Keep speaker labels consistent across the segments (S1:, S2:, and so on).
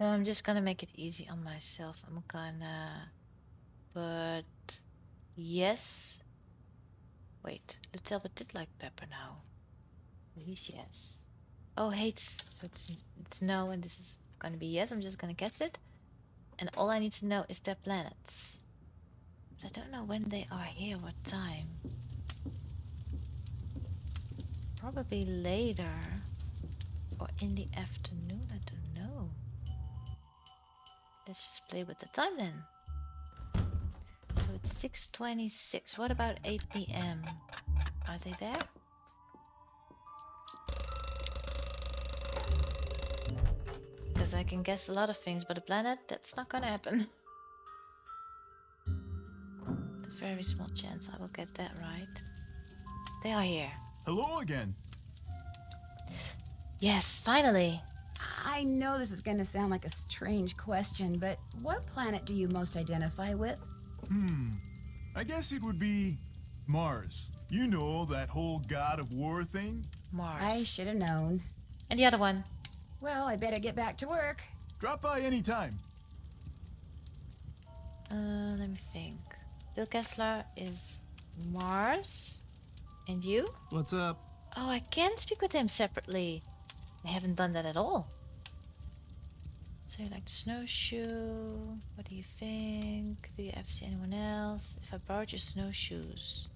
S1: I'm just gonna make it easy on myself. I'm gonna put yes. Wait, let's Albert did like pepper now. He's yes. Oh, hates. So it's no, and this is gonna be yes. I'm just gonna guess it. And all I need to know is their planets. But I don't know when they are here, what time. Probably later. Or in the afternoon, I don't know. Let's just play with the time then. So it's 6:26. What about 8 p.m.? Are they there? Because I can guess a lot of things, but a planet, that's not gonna happen. A very small chance I will get that right. They are here.
S2: Hello again.
S1: Yes, finally.
S3: I know this is going to sound like a strange question, but what planet do you most identify with?
S2: I guess it would be Mars. You know, that whole god of war thing?
S1: Mars.
S3: I should have known.
S1: And the other one.
S3: Well, I better get back to work.
S2: Drop by anytime.
S1: Let me think. Bill Kessler is Mars. And you?
S4: What's up?
S1: Oh, I can speak with him separately. I haven't done that at all. So you like the snowshoe? What do you think? Do you ever see anyone else? If I borrowed your snowshoes.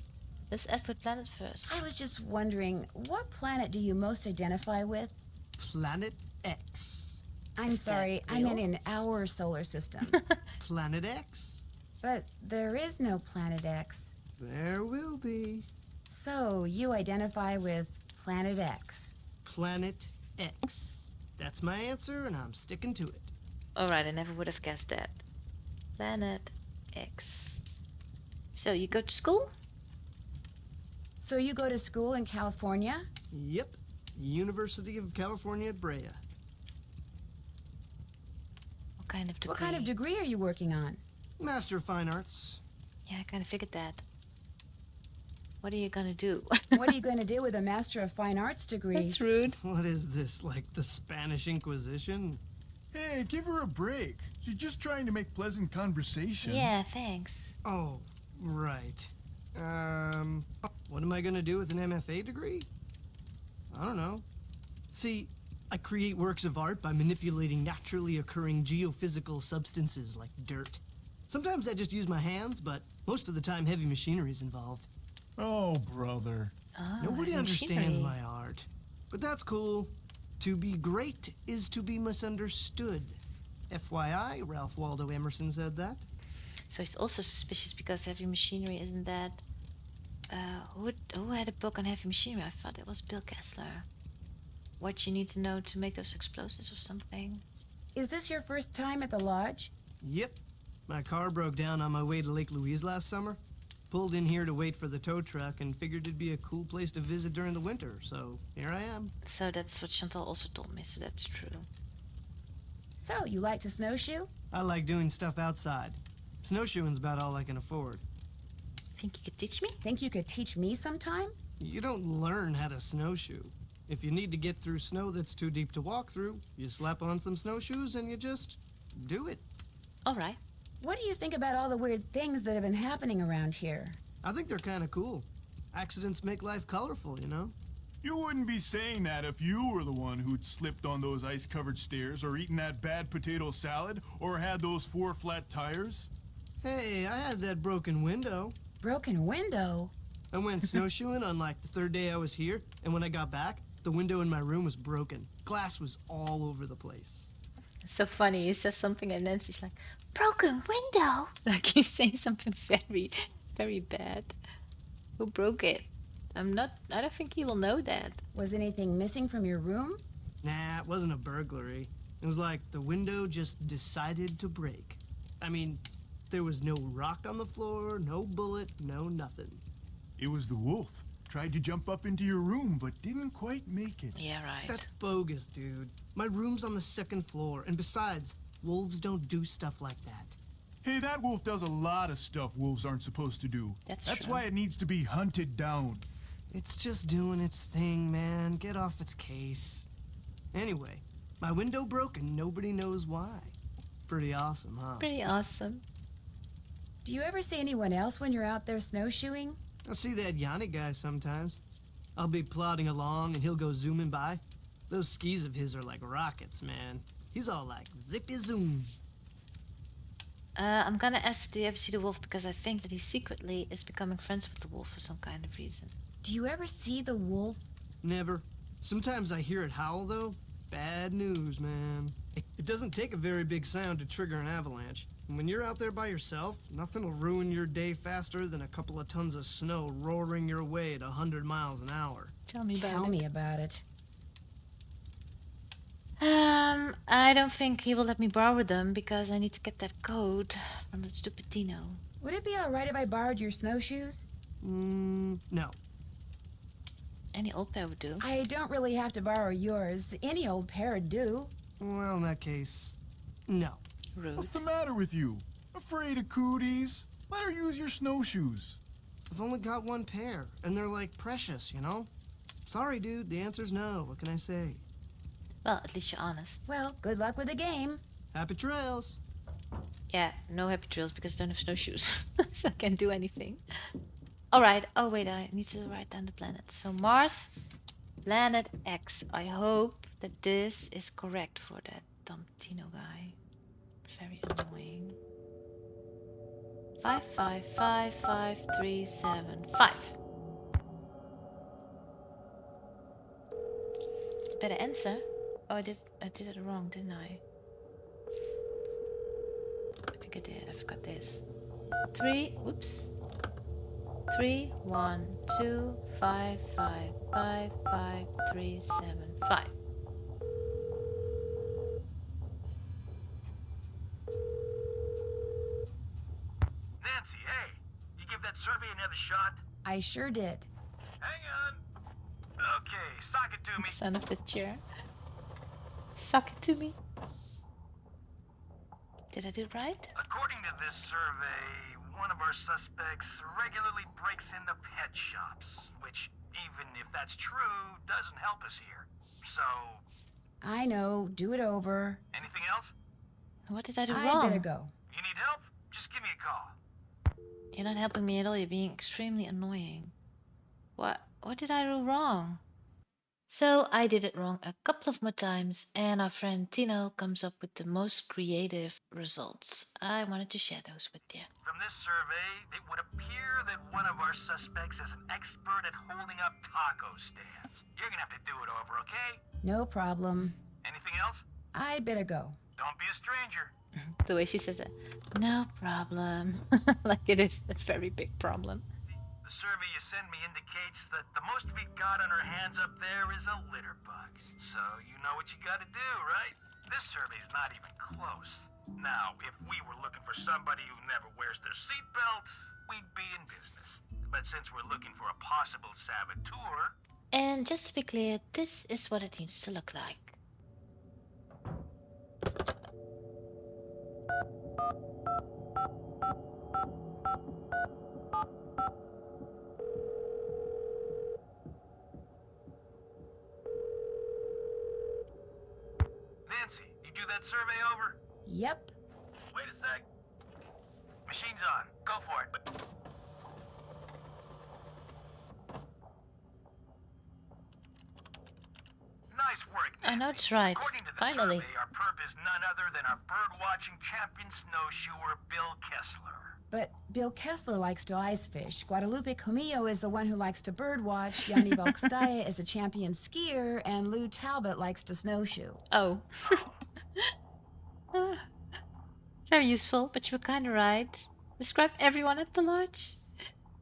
S1: Let's ask the planet first.
S3: I was just wondering, what planet do you most identify with?
S4: Planet X.
S3: I'm
S1: Is that
S3: sorry, I meant
S1: real?
S3: in our solar system.
S4: Planet X?
S3: But there is no Planet X.
S4: There will be.
S3: So you identify with Planet X.
S4: Planet X. That's my answer, and I'm sticking to it.
S1: Alright, I never would have guessed that. Planet X. So you go to school?
S3: So you go to school in California?
S4: Yep. University of California at Brea.
S1: What kind of degree?
S3: What kind of degree are you working on?
S4: Master of Fine Arts.
S1: Yeah, I kind of figured that. What are you gonna do?
S3: What are you going to do with a Master of Fine Arts degree?
S1: That's rude.
S4: What is this, like the Spanish Inquisition?
S2: Hey, give her a break. She's just trying to make pleasant conversation.
S1: Yeah, thanks.
S4: Oh, right. What am I gonna do with an MFA degree? I don't know. See, I create works of art by manipulating naturally occurring geophysical substances like dirt. Sometimes I just use my hands, but most of the time heavy machinery is involved.
S2: Oh, brother.
S1: Oh,
S4: Nobody
S1: heavy
S4: understands
S1: machinery.
S4: my art. But that's cool. To be great is to be misunderstood. FYI, Ralph Waldo Emerson said that.
S1: So he's also suspicious because heavy machinery isn't that. Who had a book on heavy machinery? I thought it was Bill Kessler. What you need to know to make those explosives or something.
S3: Is this your first time at the lodge?
S4: Yep. My car broke down on my way to Lake Louise last summer. Pulled in here to wait for the tow truck and figured it'd be a cool place to visit during the winter, so here I am.
S1: So that's what Chantal also told me, so that's true.
S3: So, you like to snowshoe?
S4: I like doing stuff outside. Snowshoeing's about all I can afford.
S1: Think you could teach me?
S3: Think you could teach me sometime?
S4: You don't learn how to snowshoe. If you need to get through snow that's too deep to walk through, you slap on some snowshoes and you just do it.
S1: Alright.
S3: What do you think about all the weird things that have been happening around here?
S4: I think they're kind of cool. Accidents make life colorful, you know?
S2: You wouldn't be saying that if you were the one who'd slipped on those ice-covered stairs or eaten that bad potato salad or had those 4 flat tires.
S4: Hey, I had that broken window.
S3: Broken window?
S4: I went snowshoeing on like the 3rd day I was here, and when I got back, the window in my room was broken. Glass was all over the place.
S1: It's so funny. He says something and then she's like, broken window! Like he's saying something very, very bad. Who broke it? I don't think he will know that.
S3: Was anything missing from your room?
S4: Nah, it wasn't a burglary. It was like the window just decided to break. I mean, there was no rock on the floor, no bullet, no nothing.
S2: It was the wolf. Tried to jump up into your room, but didn't quite make it.
S1: Yeah, right.
S4: That's bogus, dude. My room's on the 2nd floor, and besides, wolves don't do stuff like that.
S2: Hey, that wolf does a lot of stuff wolves aren't supposed to do.
S1: That's
S2: That's
S1: true.
S2: why it needs to be hunted down.
S4: It's just doing its thing, man. Get off its case. Anyway, my window broke and nobody knows why. Pretty awesome, huh?
S1: Pretty awesome.
S3: Do you ever see anyone else when you're out there snowshoeing?
S4: I see that Yanni guy sometimes. I'll be plodding along and he'll go zooming by. Those skis of his are like rockets, man. He's all like zippy zoom.
S1: I'm gonna ask, do you ever see the wolf? Because I think that he secretly is becoming friends with the wolf for some kind of reason.
S3: Do you ever see the wolf?
S4: Never. Sometimes I hear it howl, though. Bad news, man. It doesn't take a very big sound to trigger an avalanche. And when you're out there by yourself, nothing will ruin your day faster than a couple of tons of snow roaring your way at 100 miles an hour.
S1: Tell me about
S3: Tell
S1: it.
S3: me about it.
S1: I don't think he will let me borrow them because I need to get that code from that stupid Tino.
S3: Would it be alright if I borrowed your snowshoes?
S4: No.
S1: Any old pair would do.
S3: I don't really have to borrow yours. Any old pair would do.
S4: Well, in that case, no.
S1: Rude.
S2: What's the matter with you? Afraid of cooties? Let her use your snowshoes.
S4: I've only got one pair, and they're like precious, you know? Sorry, dude, the answer's no. What can I say?
S1: Well, at least you're honest.
S3: Well, good luck with the game.
S4: Happy trails.
S1: Yeah, no happy trails because I don't have snowshoes. So I can't do anything. Alright, oh wait, I need to write down the planets. So Mars, planet X. I hope that this is correct for that dumb Tino guy. Very annoying. 55555375. Better answer. Oh, I did it wrong, didn't I? I think I did. I forgot this. 31255555375.
S5: Nancy, hey, you give that survey another shot?
S3: I sure did.
S5: Hang on. Okay, sock it to me.
S1: Son of the chair. Suck it to me. Did I do it right?
S5: According to this survey, one of our suspects regularly breaks into pet shops, which, even if that's true, doesn't help us here. So,
S3: I know. Do it over.
S5: anything else?
S1: What did I do
S3: I
S1: wrong?
S3: better go.
S5: You need help? Just give me a call.
S1: You're not helping me at all. You're being extremely annoying. What did I do wrong? So I did it wrong a couple of more times, and our friend Tino comes up with the most creative results. I wanted to share those with you.
S5: From this survey, it would appear that one of our suspects is an expert at holding up taco stands. You're gonna have to do it over, okay?
S3: No problem.
S5: Anything else?
S3: I better go.
S5: Don't be a stranger.
S1: The way she says it. No problem. Like it is a very big problem.
S5: The survey you send me indicates that the most we got on our hands up there is a litter bug. So you know what you gotta do, right? This survey's not even close. Now, if we were looking for somebody who never wears their seatbelt, we'd be in business. But since we're looking for a possible saboteur...
S1: And just to be clear, this is what it needs to look like.
S5: Nancy, you do that survey over?
S3: Yep.
S5: Wait a sec. Machine's on. Go for it. Nice work, Nancy.
S1: I know it's right.
S5: According to the
S1: Finally.
S5: survey, our perp is none other than our bird-watching champion snowshoer, Bill Kessler.
S3: But Bill Kessler likes to ice fish. Guadalupe Comillo is the one who likes to birdwatch. Yanni Volkstaya is a champion skier. And Lou Talbot likes to snowshoe.
S1: Oh. Very useful, but you were kind of right. Describe everyone at the lodge.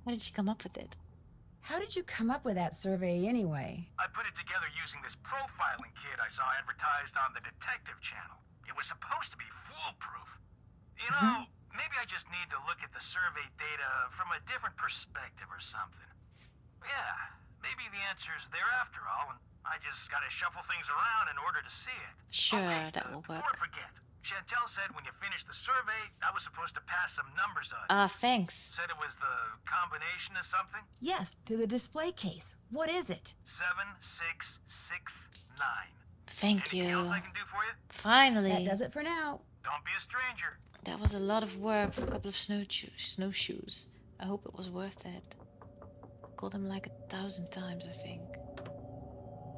S1: How did you come up with it?
S3: How did you come up with that survey anyway?
S5: I put it together using this profiling kit I saw advertised on the detective channel. It was supposed to be foolproof. You know, maybe I just need to look at the survey data from a different perspective or something. Yeah, maybe the answer's there after all, and I just gotta shuffle things around in order to see it.
S1: Sure,
S5: Oh, wait,
S1: that will work.
S5: Before I forget, Chantal said when you finished the survey, I was supposed to pass some numbers on.
S1: Ah, thanks.
S5: Said it was the combination of something?
S3: Yes, to the display case. What is it?
S5: 7669.
S1: Thank
S5: Anything else
S1: you.
S5: I can do for you?
S1: Finally.
S3: That does it for now.
S5: Don't be a stranger.
S1: That was a lot of work for a couple of snowshoes. I hope it was worth it. Called him like 1,000 times, I think.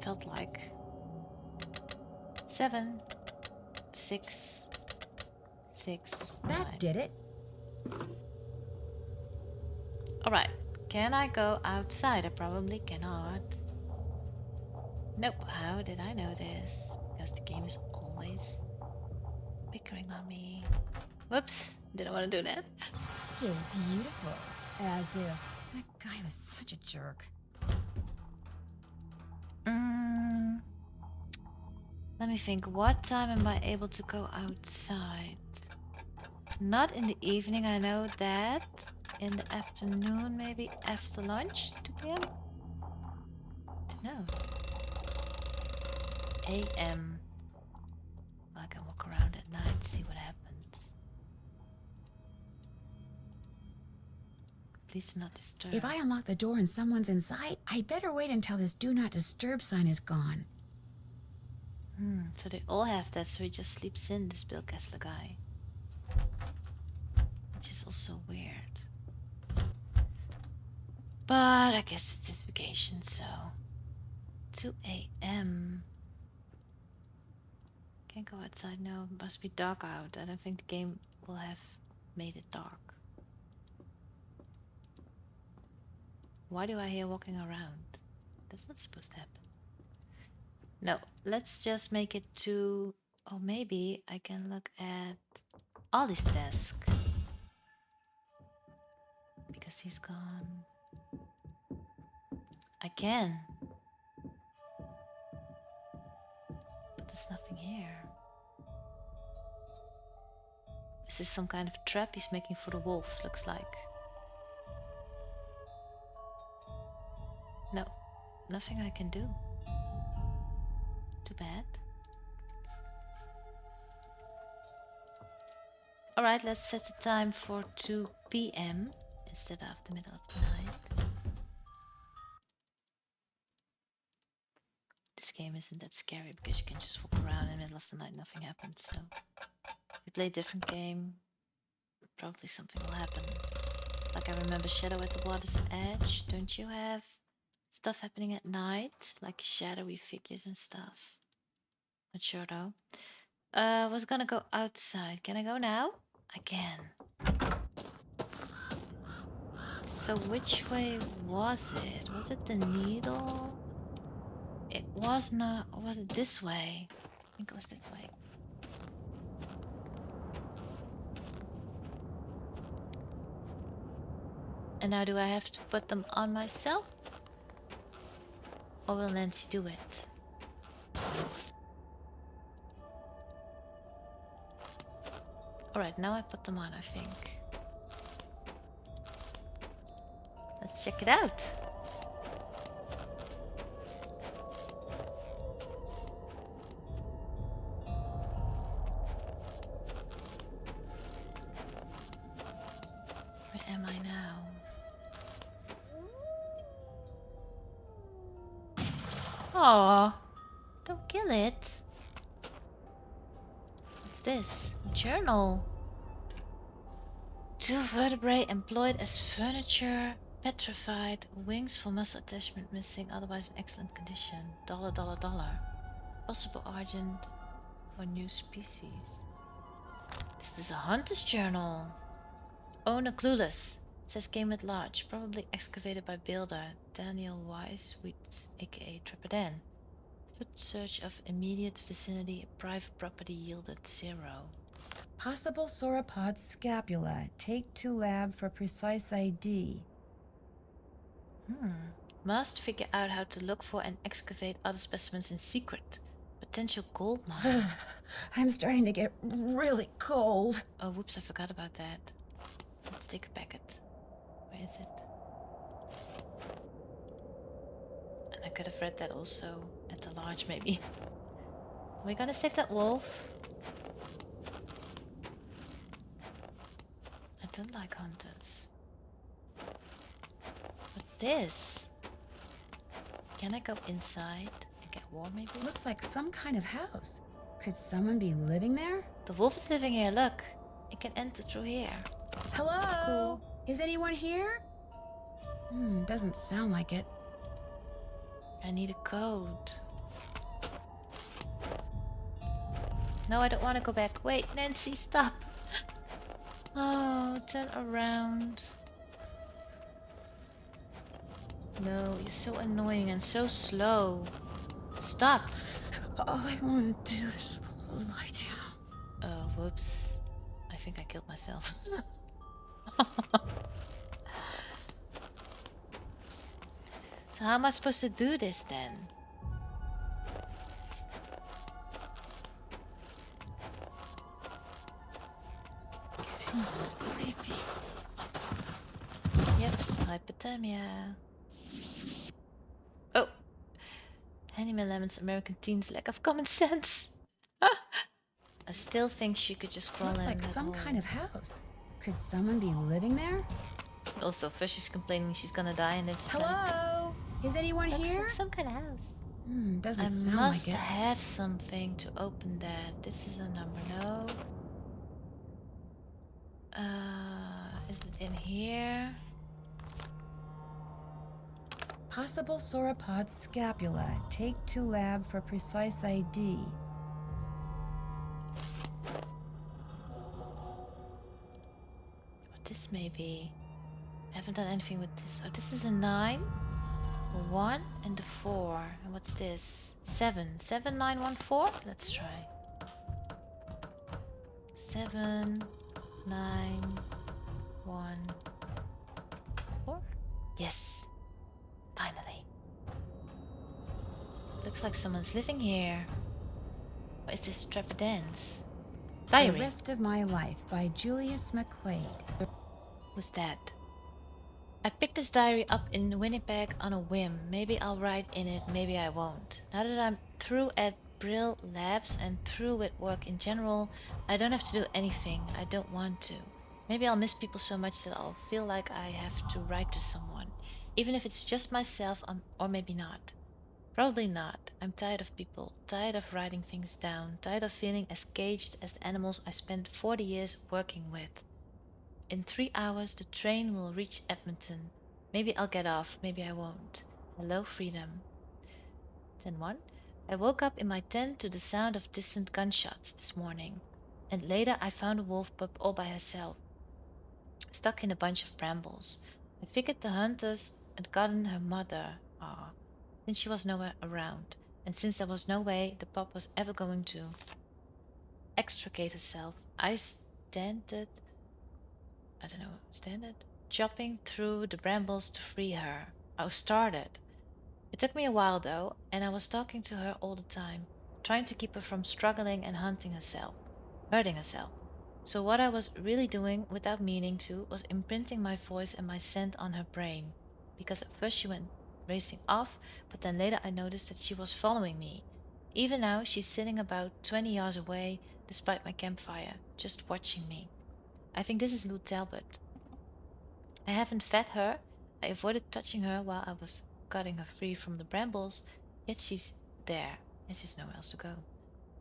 S1: Felt like 7, 6, 6, 9.
S3: That did it.
S1: Alright, can I go outside? I probably cannot. Nope, how did I know this? Because the game is always bickering on me. Whoops, didn't want to do that.
S3: Still beautiful. As if that guy was such a jerk.
S1: Let me think, what time am I able to go outside? Not in the evening, I know that. In the afternoon, maybe after lunch, 2 p.m.? No. a.m. I can walk around at night, see what happens. Please do not disturb.
S3: If I unlock the door and someone's inside, I better wait until this do not disturb sign is gone.
S1: So they all have that, so he just sleeps in, this Bill Kessler guy. Which is also weird. But I guess it's his vacation, so 2 a.m. Can't go outside, no, it must be dark out. I don't think the game will have made it dark. Why do I hear walking around? That's not supposed to happen. No, let's just make it to... Oh, maybe I can look at Ollie's desk. Because he's gone. I can. But there's nothing here. Is this some kind of trap he's making for the wolf, looks like? No, nothing I can do. Too bad. Alright, let's set the time for 2 p.m. instead of the middle of the night. This game isn't that scary because you can just walk around in the middle of the night, nothing happens. So if you play a different game, probably something will happen. Like I remember Shadow at the Water's Edge. Don't you have stuff happening at night? Like shadowy figures and stuff. Not sure though. Was gonna go outside. Can I go now? I can. So which way was it? Was it the needle? It was not. Or was it this way? I think it was this way. And now do I have to put them on myself? Or will Nancy do it? Alright, now I put them on, I think. Let's check it out. Where am I now? Aw, don't kill it. What's this? Journal. 2 vertebrae employed as furniture, petrified, wings for muscle attachment missing, otherwise in excellent condition. $, $. Possible origin or new species. This is a hunter's journal. Owner clueless. Says game at large, probably excavated by builder Daniel Wise, aka Trepadan. Foot search of immediate vicinity, private property yielded 0.
S3: Possible sauropod scapula. Take to lab for precise ID.
S1: Must figure out how to look for and excavate other specimens in secret. Potential gold mine.
S3: I'm starting to get really cold.
S1: Oh, whoops, I forgot about that. Let's take a packet. Where is it? And I could have read that also at the lodge, maybe. Are we gonna save that wolf? don't like hunters. What's this? Can I go inside and get warm maybe?
S3: Looks like some kind of house. Could someone be living there?
S1: The wolf is living here, look. It can enter through here.
S3: Hello?
S1: That's cool.
S3: Is anyone here? Doesn't sound like it.
S1: I need a code. No, I don't want to go back. Wait, Nancy, stop. Oh, turn around. No, you're so annoying and so slow. Stop.
S3: All I want to do is lie down.
S1: Oh, whoops. I think I killed myself. So how am I supposed to do this then?
S3: I'm so sleepy.
S1: Yep, hypothermia. Oh! Anime Lemon's American teens lack of common sense. I still think she could just crawl
S3: Looks
S1: in
S3: like
S1: that
S3: some
S1: hole.
S3: kind of house. Could someone be living there?
S1: Also, first she's complaining she's gonna die and then she's like,
S3: Hello? Is anyone
S1: looks
S3: here?
S1: like some kind of house.
S3: Doesn't
S1: I
S3: sound
S1: must
S3: like it.
S1: have something to open that. This is a number, no? Is it in here?
S3: Possible sauropod scapula. Take to lab for precise ID.
S1: What this may be? I haven't done anything with this. Oh, this is a 9, a 1, and a 4. And what's this? 7. 7914? Let's try. 7, 9, 1, 4. Yes. Finally. Looks like someone's living here. What is this? Trapidance? Diary.
S3: The Rest of My Life by Julius McQuaid.
S1: Who's that? I picked this diary up in Winnipeg on a whim. Maybe I'll write in it, maybe I won't. Now that I'm through at Brill Labs and through with work in general, I don't have to do anything. I don't want to. Maybe I'll miss people so much that I'll feel like I have to write to someone. Even if it's just myself, or maybe not. Probably not. I'm tired of people, tired of writing things down, tired of feeling as caged as the animals I spent 40 years working with. In 3 hours, the train will reach Edmonton. Maybe I'll get off, maybe I won't. Hello, freedom. Then 1. I woke up in my tent to the sound of distant gunshots this morning. And later I found a wolf pup all by herself, stuck in a bunch of brambles. I figured the hunters had gotten her mother, since she was nowhere around, and since there was no way the pup was ever going to extricate herself, I started chopping through the brambles to free her. I started. It took me a while though, and I was talking to her all the time, trying to keep her from struggling and hurting herself. So what I was really doing, without meaning to, was imprinting my voice and my scent on her brain. Because at first she went racing off, but then later I noticed that she was following me. Even now she's sitting about 20 yards away, despite my campfire, just watching me. I think this is Lou Talbot. I haven't fed her. I avoided touching her while I was cutting her free from the brambles, yet she's there, and she's nowhere else to go.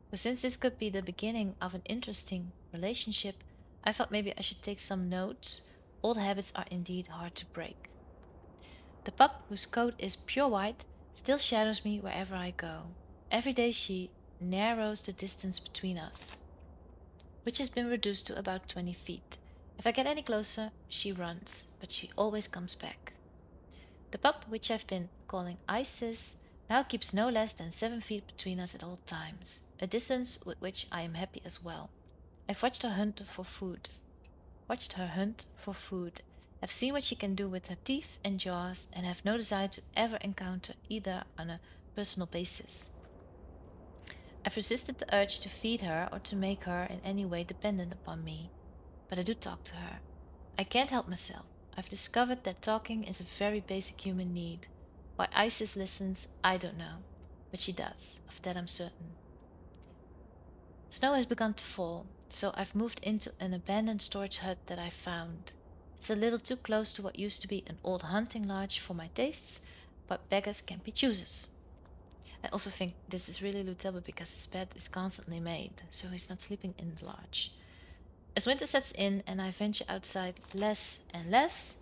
S1: So since this could be the beginning of an interesting relationship, I thought maybe I should take some notes. Old habits are indeed hard to break. The pup, whose coat is pure white, still shadows me wherever I go. Every day she narrows the distance between us, which has been reduced to about 20 feet. If I get any closer, she runs, but she always comes back. The pup, which I've been calling Isis, now keeps no less than 7 feet between us at all times, a distance with which I am happy as well. I've watched her hunt for food, have seen what she can do with her teeth and jaws, and have no desire to ever encounter either on a personal basis. I've resisted the urge to feed her or to make her in any way dependent upon me, but I do talk to her. I can't help myself. I've discovered that talking is a very basic human need. Why Isis listens, I don't know, but she does, of that I'm certain. Snow has begun to fall. so I've moved into an abandoned storage hut that I found. It's a little too close to what used to be an old hunting lodge for my tastes, but beggars can't be choosers. I also think this is really Lou Talbot because his bed is constantly made, so he's not sleeping in the lodge. As winter sets in and I venture outside less and less,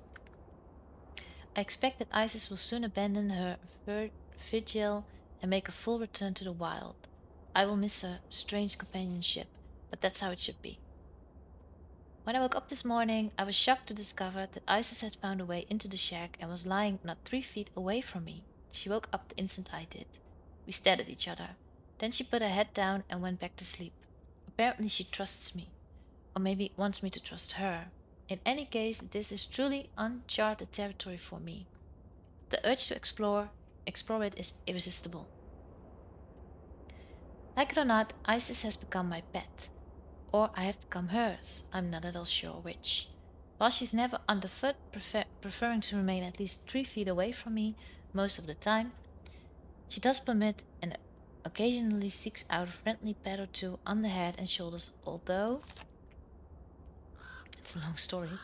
S1: I expect that Isis will soon abandon her vigil and make a full return to the wild. I will miss her strange companionship, but that's how it should be. When I woke up this morning, I was shocked to discover that Isis had found a way into the shack and was lying not 3 feet away from me. She woke up the instant I did. We stared at each other. Then she put her head down and went back to sleep. Apparently she trusts me, or maybe wants me to trust her. In any case, this is truly uncharted territory for me. The urge to explore it is irresistible. Like it or not, Isis has become my pet. Or I have become hers. I'm not at all sure which. While she's never underfoot, preferring to remain at least 3 feet away from me most of the time, she does permit and occasionally seeks out a friendly pat or two on the head and shoulders, although it's a long story.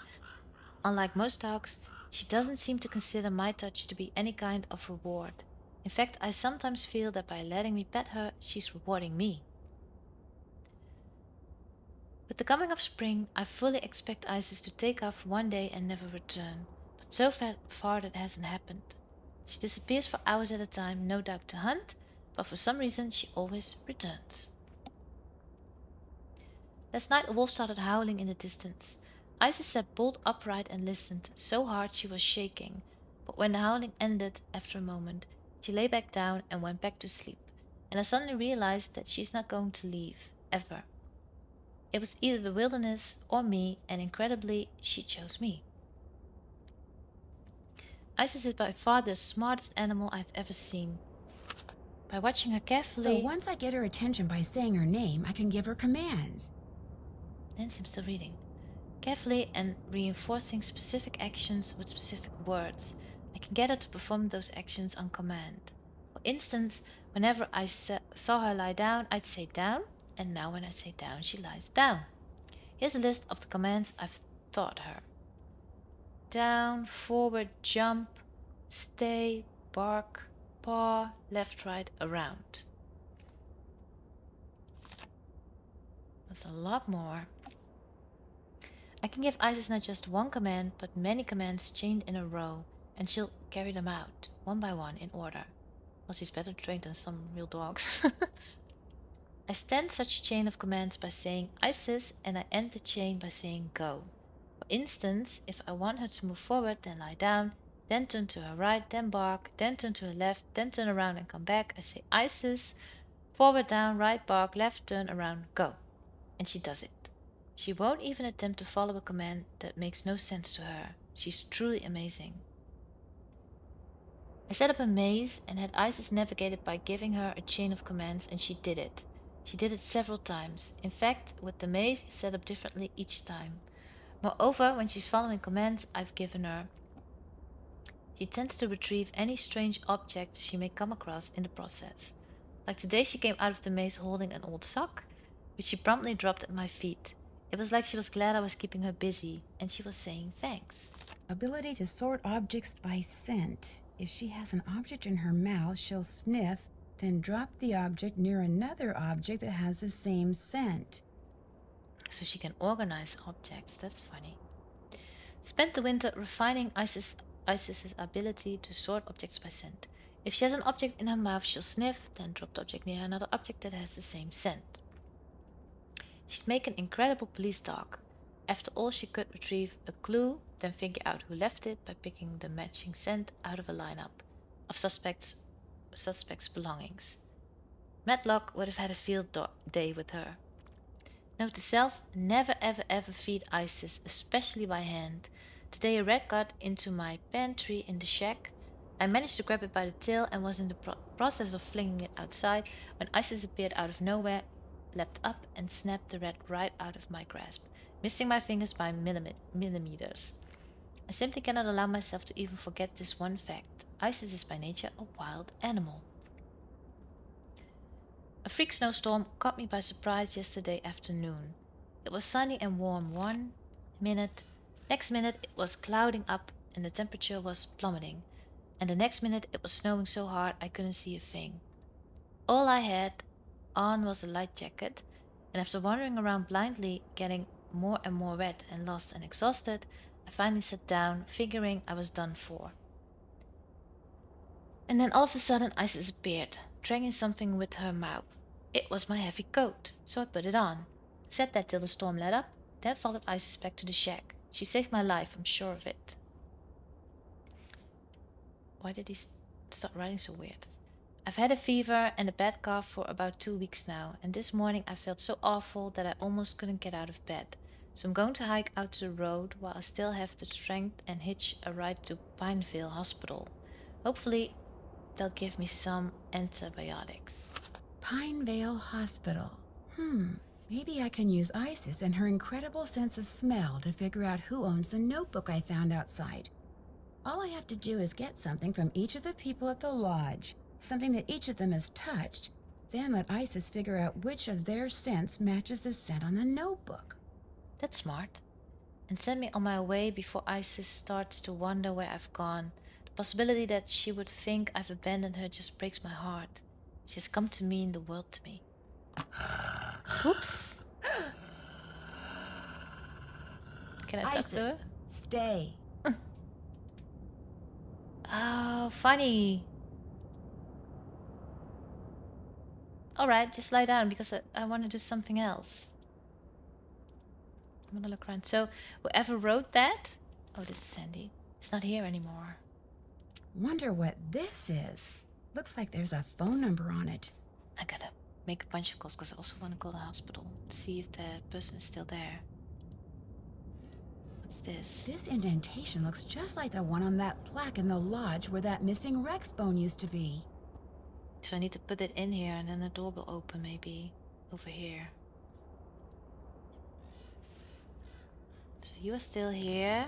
S1: Unlike most dogs, she doesn't seem to consider my touch to be any kind of reward. In fact, I sometimes feel that by letting me pet her, she's rewarding me. With the coming of spring, I fully expect Isis to take off one day and never return, but so far that hasn't happened. She disappears for hours at a time, no doubt to hunt, but for some reason she always returns. Last night a wolf started howling in the distance. Isis sat bolt upright and listened, so hard she was shaking, but when the howling ended after a moment, she lay back down and went back to sleep, and I suddenly realized that she's not going to leave, ever. It was either the wilderness or me, and incredibly, she chose me. Isis is by far the smartest animal I've ever seen. By watching her
S3: So
S1: carefully...
S3: once I get her attention by saying her name, I can give her commands.
S1: Nancy, I'm still reading. Carefully and reinforcing specific actions with specific words, I can get her to perform those actions on command. For instance, whenever I saw her lie down, I'd say down, and now when I say down, she lies down. Here's a list of the commands I've taught her. Down, forward, jump, stay, bark, paw, left, right, around. That's a lot more. I can give Isis not just one command, but many commands chained in a row, and she'll carry them out, one by one, in order. Well, she's better trained than some real dogs. I stand such chain of commands by saying Isis, and I end the chain by saying go. For instance, if I want her to move forward, then lie down, then turn to her right, then bark, then turn to her left, then turn around and come back, I say Isis, forward, down, right, bark, left, turn around, go. And she does it. She won't even attempt to follow a command that makes no sense to her. She's truly amazing. I set up a maze and had Isis navigate it by giving her a chain of commands, and she did it. She did it several times. In fact, with the maze set up differently each time. Moreover, when she's following commands I've given her, she tends to retrieve any strange objects she may come across in the process. Like today, she came out of the maze holding an old sock, which she promptly dropped at my feet. It was like she was glad I was keeping her busy, and she was saying thanks.
S3: Ability to sort objects by scent. If she has an object in her mouth, she'll sniff, then drop the object near another object that has the same scent.
S1: So she can organize objects. That's funny. Spent the winter refining Isis's ability to sort objects by scent. If she has an object in her mouth, she'll sniff, then drop the object near another object that has the same scent. She'd make an incredible police dog. After all, she could retrieve a clue, then figure out who left it by picking the matching scent out of a lineup of suspects' belongings. Matlock would have had a field day with her. Note to self, never ever ever feed Isis, especially by hand. Today a rat got into my pantry in the shack. I managed to grab it by the tail and was in the process of flinging it outside when Isis appeared out of nowhere, leapt up and snapped the rat right out of my grasp, missing my fingers by millimeters. I simply cannot allow myself to even forget this one fact. Isis is by nature a wild animal. A freak snowstorm caught me by surprise yesterday afternoon. It was sunny and warm 1 minute. Next minute it was clouding up and the temperature was plummeting. And the next minute it was snowing so hard I couldn't see a thing. All I had on was a light jacket, and after wandering around blindly, getting more and more wet and lost and exhausted, I finally sat down, figuring I was done for. And then all of a sudden Isis appeared, dragging something with her mouth. It was my heavy coat, so I put it on. Sat there till the storm let up, then followed Isis back to the shack. She saved my life, I'm sure of it. Why did he start writing so weird? I've had a fever and a bad cough for about 2 weeks now, and this morning I felt so awful that I almost couldn't get out of bed. So I'm going to hike out to the road while I still have the strength and hitch a ride to Pineville Hospital. Hopefully they'll give me some antibiotics.
S3: Pinevale Hospital. Maybe I can use Isis and her incredible sense of smell to figure out who owns the notebook I found outside. All I have to do is get something from each of the people at the lodge, something that each of them has touched, then let Isis figure out which of their scents matches the scent on the notebook.
S1: That's smart. And send me on my way before Isis starts to wonder where I've gone. The possibility that she would think I've abandoned her just breaks my heart. She has come to mean the world to me. Whoops. Can I talk to her?
S3: Isis, stay.
S1: Oh, funny. Alright, just lie down because I want to do something else. I'm gonna look around. So, whoever wrote that? Oh, this is Sandy. It's not here anymore.
S3: Wonder what this is. Looks like there's a phone number on it.
S1: I gotta make a bunch of calls because I also want to call the hospital to see if the person is still there. What's this?
S3: This indentation looks just like the one on that plaque in the lodge where that missing Rex bone used to be.
S1: So I need to put it in here and then the door will open maybe over here. So you are still here,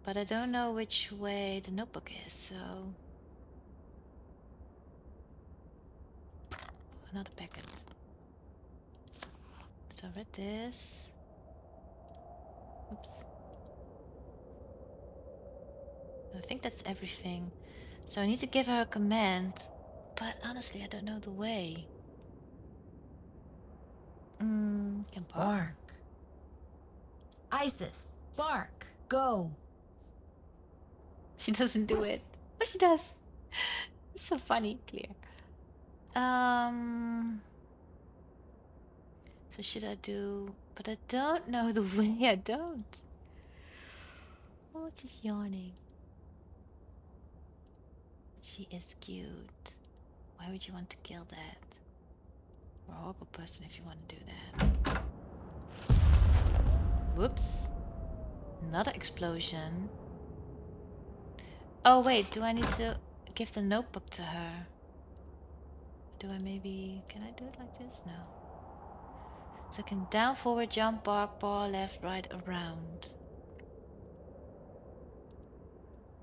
S1: but I don't know which way the notebook is, so... Another packet. So I read this. Oops. I think that's everything. So I need to give her a command, but honestly I don't know the way. Can bark.
S3: Bark. Isis, bark. Go.
S1: She doesn't do it. But she does. It's so funny, clear. So should I do... But I don't know the way, I don't. Oh, it's just yawning. She is cute. Why would you want to kill that? You're a horrible person if you want to do that. Whoops. Another explosion. Oh wait, do I need to give the notebook to her? Do I maybe... Can I do it like this? No. So I can down, forward, jump, bark, paw, left, right, around.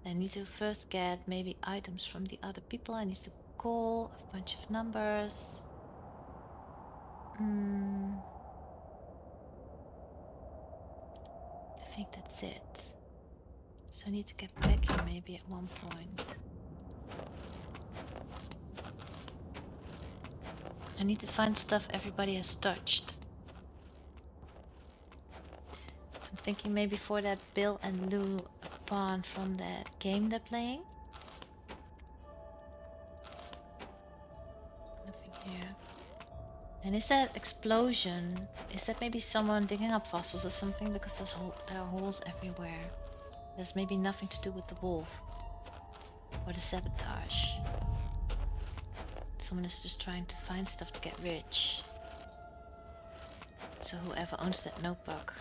S1: I need to first get maybe items from the other people. I need to call a bunch of numbers. I think that's it. So I need to get back here maybe at one point. I need to find stuff everybody has touched. So I'm thinking maybe for that Bill and Lou pawn from that game they're playing. Nothing here. And is that explosion? Is that maybe someone digging up fossils or something? Because there are holes everywhere. There's maybe nothing to do with the wolf or the sabotage. Someone is just trying to find stuff to get rich. So whoever owns that notebook.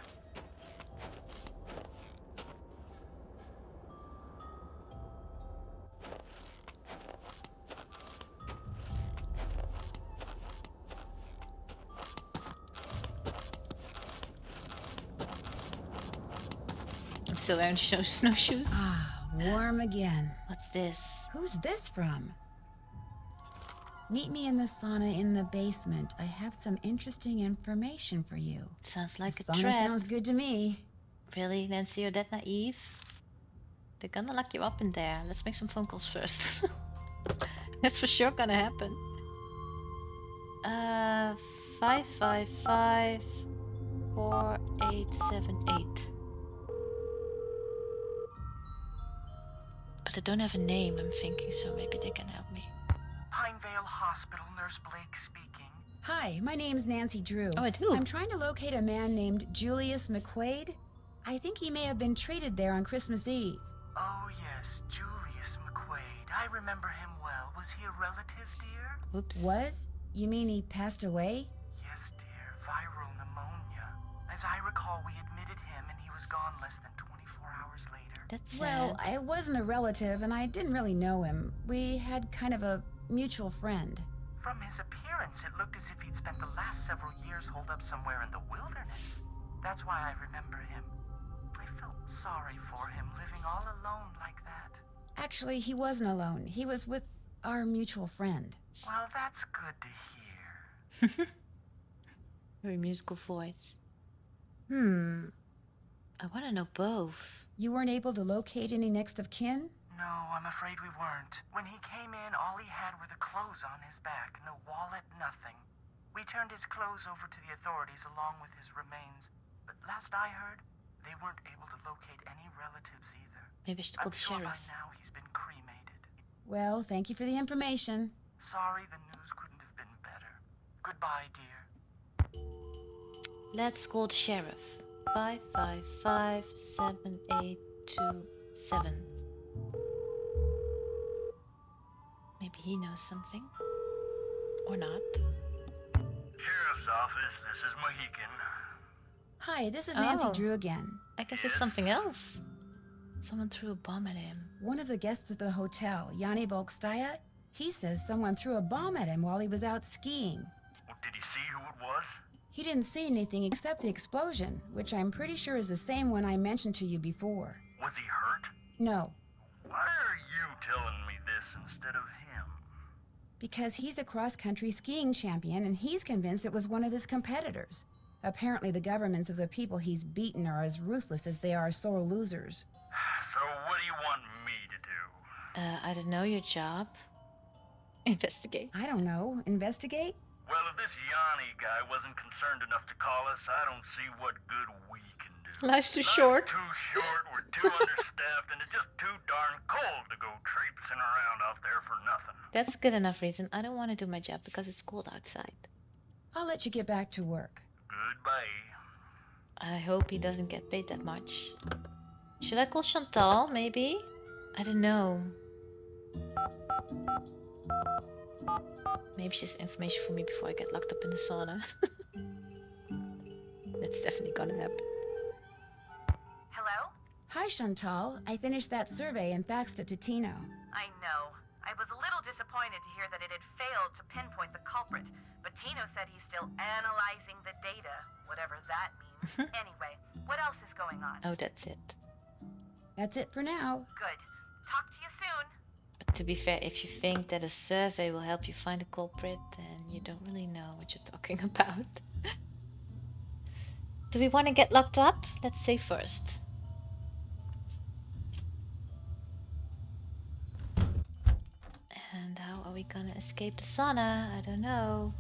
S1: I'm still wearing snowshoes.
S3: Ah, warm again.
S1: What's this?
S3: Who's this from? Meet me in the sauna in the basement. I have some interesting information for you.
S1: Sounds like
S3: The
S1: a
S3: sauna
S1: trap.
S3: sounds good to me.
S1: Really, Nancy, you're that naive? They're gonna lock you up in there. Let's make some phone calls first. That's for sure gonna happen. 555 4878. But I don't have a name, I'm thinking, so maybe they can help me.
S5: Pinevale Hospital, Nurse Blake speaking.
S3: Hi, my name's Nancy Drew.
S1: Oh, I do.
S3: I'm trying to locate a man named Julius McQuaid. I think he may have been traded there on Christmas Eve.
S5: Oh, yes, Julius McQuaid. I remember him well. Was he a relative, dear?
S1: Oops.
S3: Was? You mean he passed away?
S5: Yes, dear. Viral pneumonia. As I recall, we admitted him and he was gone less than 24 hours later.
S1: That's sad.
S3: Well, I wasn't a relative and I didn't really know him. We had kind of a mutual friend.
S5: From his appearance, it looked as if he'd spent the last several years holed up somewhere in the wilderness. That's why I remember him. I felt sorry for him living all alone like that.
S3: Actually, he wasn't alone. He was with our mutual friend.
S5: Well, that's good to hear.
S1: Very musical voice. I want to know both.
S3: You weren't able to locate any next of kin?
S5: No, I'm afraid we weren't. When he came in, all he had were the clothes on his back. No wallet, nothing. We turned his clothes over to the authorities along with his remains. But last I heard, they weren't able to locate any relatives either.
S1: Maybe I should call
S5: I'm
S1: the
S5: sure
S1: sheriff.
S5: by now he's been cremated.
S3: Well, thank you for the information.
S5: Sorry the news couldn't have been better. Goodbye, dear.
S1: Let's call the sheriff. 555 7827. Maybe he knows something. Or not.
S5: Sheriff's office, this is Mohican.
S3: Hi, this is Nancy
S1: Oh.
S3: Drew again.
S1: I guess it's something else. Someone threw a bomb at him.
S3: One of the guests at the hotel, Yanni Volkstaya, he says someone threw a bomb at him while he was out skiing.
S5: Well, did he see who it was?
S3: He didn't see anything except the explosion, which I'm pretty sure is the same one I mentioned to you before.
S5: Was he hurt?
S3: No,
S5: Why are you telling me this instead of him?
S3: because he's a cross-country skiing champion and he's convinced it was one of his competitors. Apparently the governments of the people he's beaten are as ruthless as they are sore losers.
S5: So what do you want me to do?
S1: I don't know your job. Investigate.
S3: I don't know. Investigate?
S5: Well, if this Yanni guy wasn't concerned enough to call us, I don't see what good we can do.
S1: Life's too
S5: Life's
S1: short.
S5: too short, we're too understaffed, and it's just too darn cold to go traipsing around out there for nothing.
S1: That's a good enough reason. I don't want to do my job because it's cold outside.
S3: I'll let you get back to work.
S5: Goodbye.
S1: I hope he doesn't get paid that much. Should I call Chantal, maybe? I don't know. Maybe she has information for me before I get locked up in the sauna. That's definitely gonna happen.
S6: Hello?
S3: Hi, Chantal. I finished that survey and faxed it to Tino.
S6: I know. I was a little disappointed to hear that it had failed to pinpoint the culprit, but Tino said he's still analyzing the data, whatever that means. Anyway, what else is going on?
S1: Oh, that's it.
S3: That's it for now.
S6: Good. Talk to you soon.
S1: But to be fair, if you think that a survey will help you find a culprit, then you don't really know what you're talking about. Do we want to get locked up? Let's say first. And how are we gonna escape the sauna? I don't know.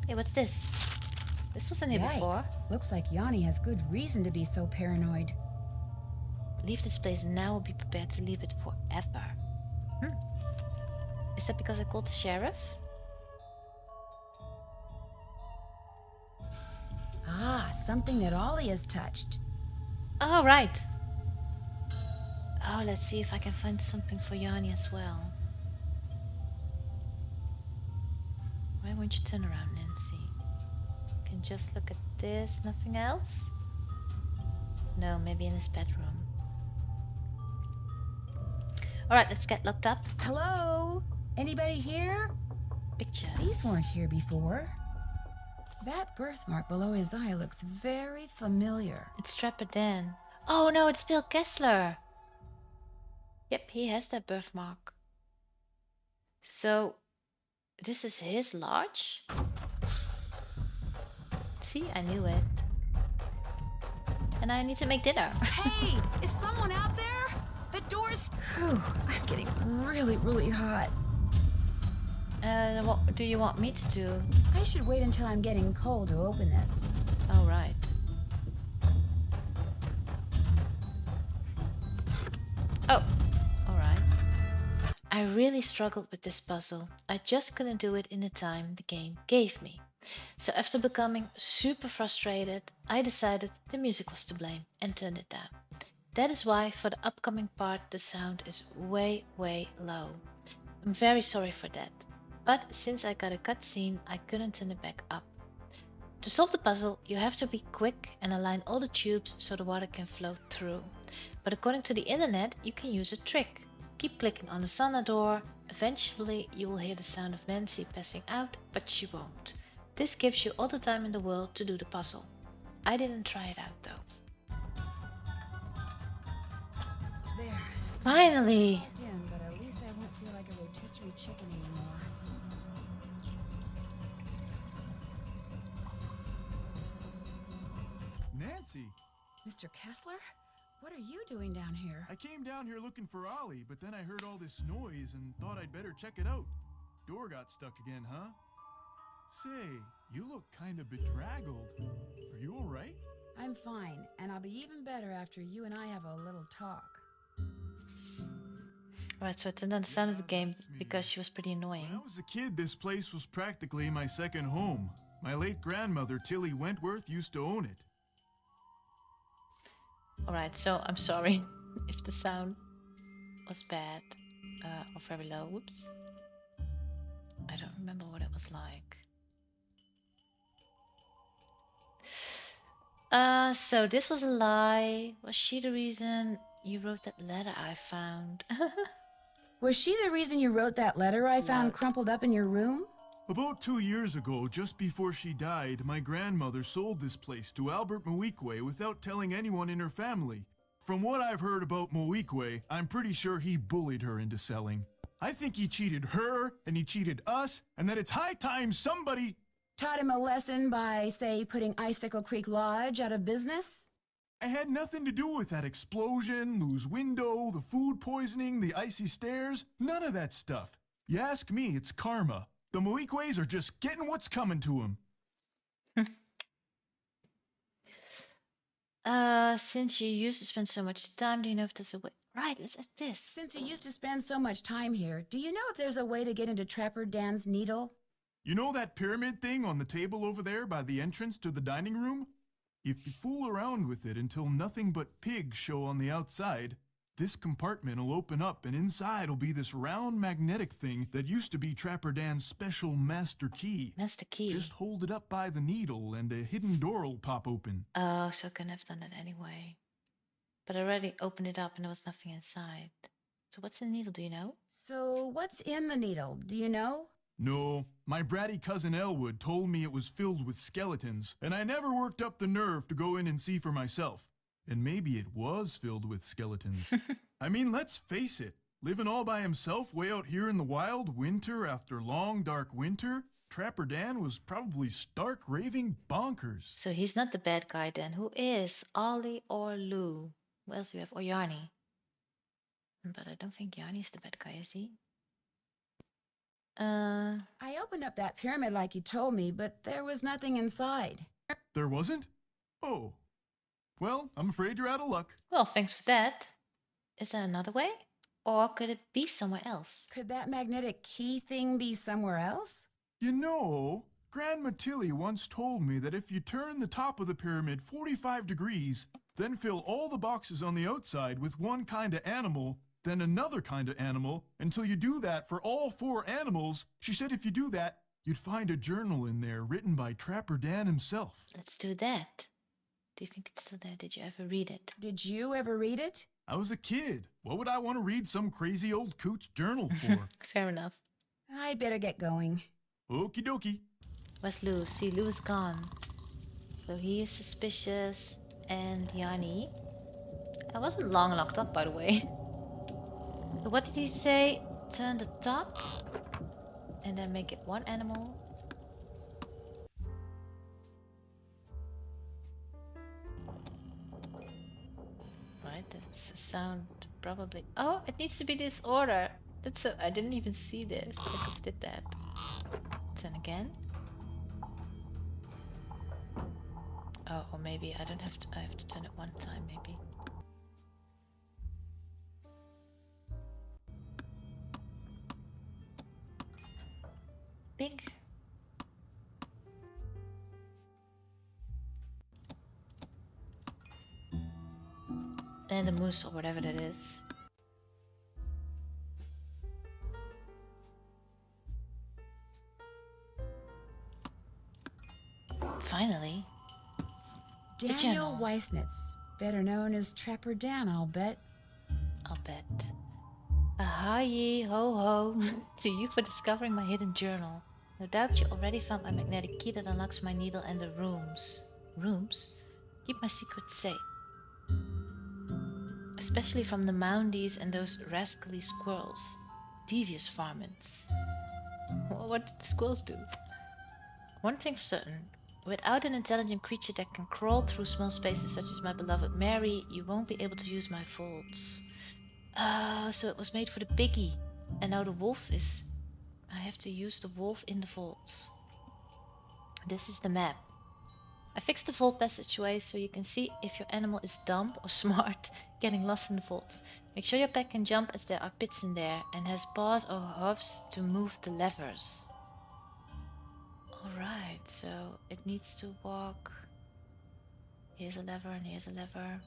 S1: Hey, what's this? This wasn't here before.
S3: Yikes. Looks like Yanni has good reason to be so paranoid.
S1: Leave this place now or be prepared to leave it forever. Is that because I called the sheriff?
S3: Ah, something that Ollie has touched.
S1: Oh, right. Oh, let's see if I can find something for Yanni as well. Why won't you turn around, Nancy? You can just look at this, nothing else? No, maybe in his bedroom. Alright, let's get locked up.
S3: Hello? Anybody here?
S1: Pictures.
S3: These weren't here before. That birthmark below his eye looks very familiar.
S1: It's Trapper Dan. Oh no, it's Bill Kessler. Yep, he has that birthmark. So, This is his lodge? See, I knew it. And I need to make dinner.
S3: Hey, is someone out there? The door's... Whew, I'm getting really, really hot.
S1: What do you want me to do?
S3: I should wait until I'm getting cold to open this.
S1: Oh, right. Oh, alright. I really struggled with this puzzle. I just couldn't do it in the time the game gave me. So after becoming super frustrated, I decided the music was to blame and turned it down. That is why for the upcoming part the sound is way, way low. I'm very sorry for that. But since I got a cutscene, I couldn't turn it back up. To solve the puzzle, you have to be quick and align all the tubes so the water can flow through. But according to the internet, you can use a trick. Keep clicking on the sauna door. Eventually, you will hear the sound of Nancy passing out, but she won't. This gives you all the time in the world to do the puzzle. I didn't try it out though.
S3: There.
S1: Finally!
S3: In, but at least I won't feel like a rotisserie chicken anymore.
S2: Nancy,
S3: Mr. Kessler? What are you doing down here?
S2: I came down here looking for Ollie, but then I heard all this noise and thought I'd better check it out. Door got stuck again, huh? Say, you look kind of bedraggled. Are you all right?
S3: I'm fine, and I'll be even better after you and I have a little talk.
S1: Alright, so I turned on the sound of the game
S2: that's me.
S1: because she was pretty annoying.
S2: When I was a kid, this place was practically my second home. My late grandmother, Tilly Wentworth, used to own it.
S1: Alright, so I'm sorry if the sound was bad or very low. Whoops. I don't remember what it was like. So this was a lie. Was she the reason you wrote that letter I found?
S3: Was she the reason you wrote that letter I found
S1: Loud.
S3: crumpled up in your room?
S2: About 2 years ago, just before she died, my grandmother sold this place to Albert Moikwe without telling anyone in her family. From what I've heard about Moikwe, I'm pretty sure he bullied her into selling. I think he cheated her, and he cheated us, and that it's high time somebody...
S3: Taught him a lesson by, say, putting Icicle Creek Lodge out of business?
S2: I had nothing to do with that explosion, loose window, the food poisoning, the icy stairs, none of that stuff. You ask me, it's karma. The Moikways are just getting what's coming to them.
S1: Since you used to spend so much time, do you know if there's a way? Right, let's ask this.
S3: Since you used to spend so much time here, do you know if there's a way to get into Trapper Dan's needle?
S2: You know that pyramid thing on the table over there by the entrance to the dining room? If you fool around with it until nothing but pigs show on the outside, this compartment will open up and inside will be this round magnetic thing that used to be Trapper Dan's special master key.
S1: Master key.
S2: Just hold it up by the needle and a hidden door will pop open.
S1: Oh, so I couldn't have done that anyway. But I already opened it up and there was nothing inside. So what's in the needle, do you know?
S3: So what's in the needle, do you know?
S2: No, my bratty cousin Elwood told me it was filled with skeletons, and I never worked up the nerve to go in and see for myself. And maybe it was filled with skeletons. I mean, let's face it, living all by himself way out here in the wild, winter after long dark winter, Trapper Dan was probably stark raving bonkers.
S1: So he's not the bad guy then. Who is? Ollie or Lou? Who else do we have? Or Yarny? But I don't think Yarny's the bad guy, is he?
S3: I opened up that pyramid like you told me, but there was nothing inside.
S2: There wasn't? Oh. Well, I'm afraid you're out of luck.
S1: Well, thanks for that. Is there another way? Or could it be somewhere else?
S3: Could that magnetic key thing be somewhere else?
S2: You know, Grandma Tilly once told me that if you turn the top of the pyramid 45 degrees, then fill all the boxes on the outside with one kind of animal, then another kind of animal, until you do that for all 4 animals, she said if you do that, you'd find a journal in there written by Trapper Dan himself.
S1: Let's do that. Do you think it's still there? Did you ever read it?
S3: Did you ever read it?
S2: I was a kid. What would I want to read some crazy old coot's journal for?
S1: Fair enough.
S3: I better get going.
S2: Okie dokie.
S1: Where's Lou? See, Lou is gone. So he is suspicious. And Yanni. I wasn't long locked up, by the way. So what did he say? Turn the top. And and then make it one animal. Right, that's a sound probably. Oh, it needs to be this order. That's I didn't even see this. I just did that. Then again. Oh, or maybe I don't have to. I have to turn it one time, maybe. Big. And the moose or whatever that is. Finally.
S3: Daniel
S1: journal.
S3: Weissnitz, better known as Trapper Dan, I'll bet.
S1: I'll bet. Hi ho ho to you for discovering my hidden journal. No doubt you already found my magnetic key that unlocks my needle and the rooms. Rooms? Keep my secrets safe. Especially from the Moundies and those rascally squirrels. Devious varmints. What did the squirrels do? One thing for certain. Without an intelligent creature that can crawl through small spaces such as my beloved Mary, you won't be able to use my vaults. So it was made for the piggy. And now the wolf is... I have to use the wolf in the vaults. This is the map. I fixed the vault passageway so you can see if your animal is dumb or smart getting lost in the vaults. Make sure your pet can jump as there are pits in there and has paws or hooves to move the levers. Alright, so it needs to walk. Here's a lever and here's a lever.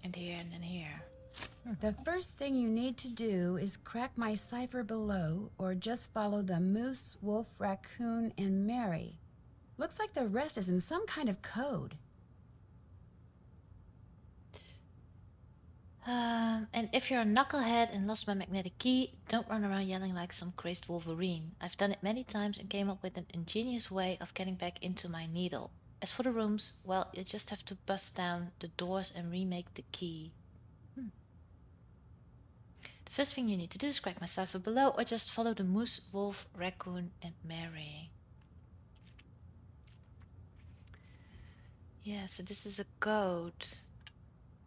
S1: And here and then here.
S3: The first thing you need to do is crack my cipher below, or just follow the moose, wolf, raccoon, and Mary. Looks like the rest is in some kind of code.
S1: And if you're a knucklehead and lost my magnetic key, don't run around yelling like some crazed Wolverine. I've done it many times and came up with an ingenious way of getting back into my needle. As for the rooms, well, you just have to bust down the doors and remake the key. The first thing you need to do is crack my cipher below, or just follow the moose, wolf, raccoon, and Mary. Yeah, so this is a code.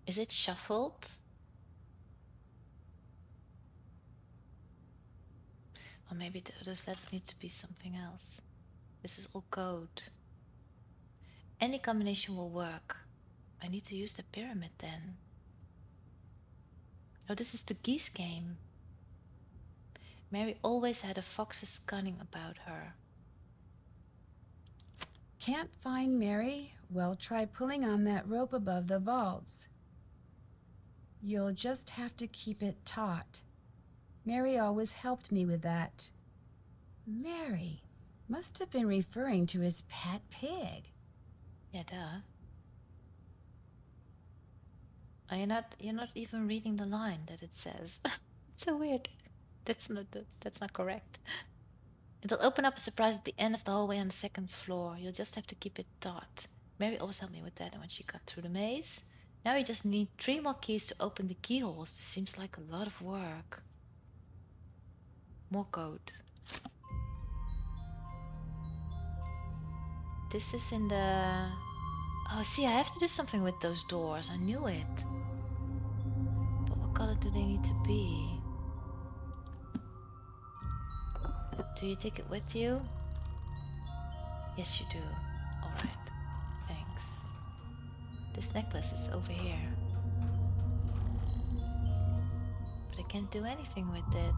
S1: Is it shuffled? Or maybe those letters need to be something else. This is all code. Any combination will work. I need to use the pyramid then. Oh, this is the geese game. Mary always had a fox's cunning about her.
S3: Can't find Mary? Well, try pulling on that rope above the vaults. You'll just have to keep it taut. Mary always helped me with that. Mary must have been referring to his pet pig.
S1: Yeah, duh. Oh, you're not even reading the line that it says. It's so weird. That's not correct. It'll open up a surprise at the end of the hallway on the second floor. You'll just have to keep it taut. Mary always helped me with that when she cut through the maze. Now you just need 3 more keys to open the keyholes. This seems like a lot of work. More code. This is in the... Oh, see, I have to do something with those doors. I knew it. But what color do they need to be? Do you take it with you? Yes, you do. Alright. Thanks. This necklace is over here. But I can't do anything with it.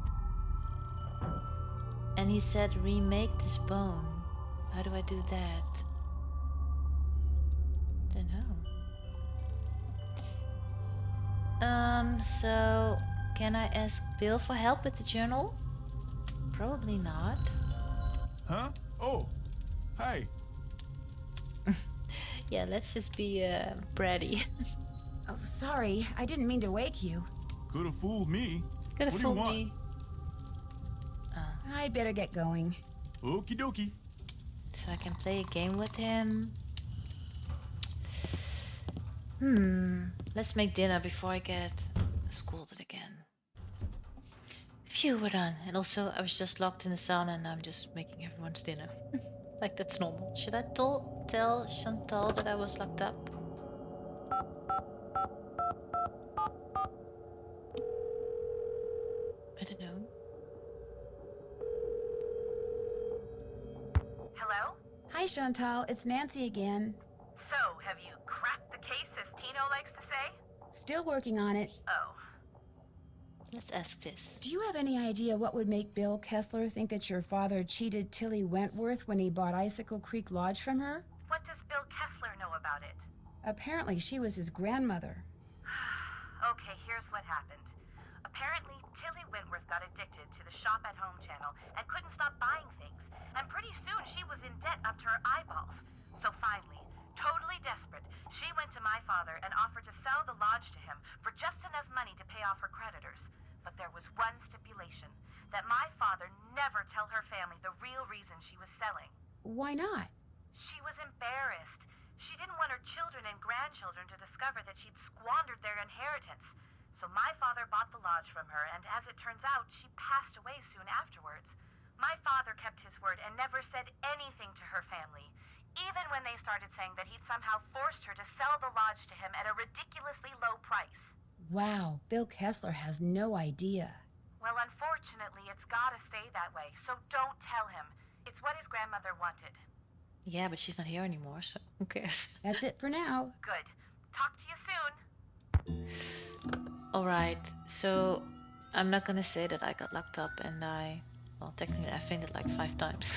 S1: And he said remake this bone. How do I do that? Don't know. So can I ask Bill for help with the journal? Probably not.
S2: Huh? Oh, hi.
S1: Yeah, let's just be bratty.
S3: Oh, sorry. I didn't mean to wake you.
S2: Could have fooled me.
S1: Could have
S2: What do you
S1: fooled
S2: want?
S1: me.
S3: I better get going.
S2: Okie dokie.
S1: So I can play a game with him. Let's make dinner before I get scolded again. Phew, we're done. And also, I was just locked in the sauna and I'm just making everyone's dinner. Like, that's normal. Should I tell Chantal that I was locked up? I don't know.
S6: Hello?
S3: Hi, Chantal. It's Nancy again.
S6: So, have you cracked the case, as Tino likes to say?
S3: Still working on it.
S6: Oh.
S1: Let's ask this.
S3: Do you have any idea what would make Bill Kessler think that your father cheated Tilly Wentworth when he bought Icicle Creek Lodge from her?
S6: What does Bill Kessler know about it?
S3: Apparently, she was his grandmother.
S6: Okay, here's what happened. Apparently, Tilly Wentworth got addicted to the shop-at-home channel and couldn't stop buying things. And pretty soon, she was in debt up to her eyeballs. So finally, totally desperate, she went to my father and offered to sell the lodge to him for just enough money to pay off her creditors. But there was one stipulation, that my father never tell her family the real reason she was selling.
S3: Why not?
S6: She was embarrassed. She didn't want her children and grandchildren to discover that she'd squandered their inheritance. So my father bought the lodge from her, and as it turns out, she passed away soon afterwards. My father kept his word and never said anything to her family, even when they started saying that he'd somehow forced her to sell the lodge to him at a ridiculously low price.
S3: Wow, Bill Kessler has no idea.
S6: Well, unfortunately, it's gotta stay that way, so don't tell him. It's what his grandmother wanted.
S1: Yeah, but she's not here anymore, so who cares?
S3: That's it for now.
S6: Good. Talk to you soon.
S1: Alright, so I'm not gonna say that I got locked up and well, technically I fainted like 5 times.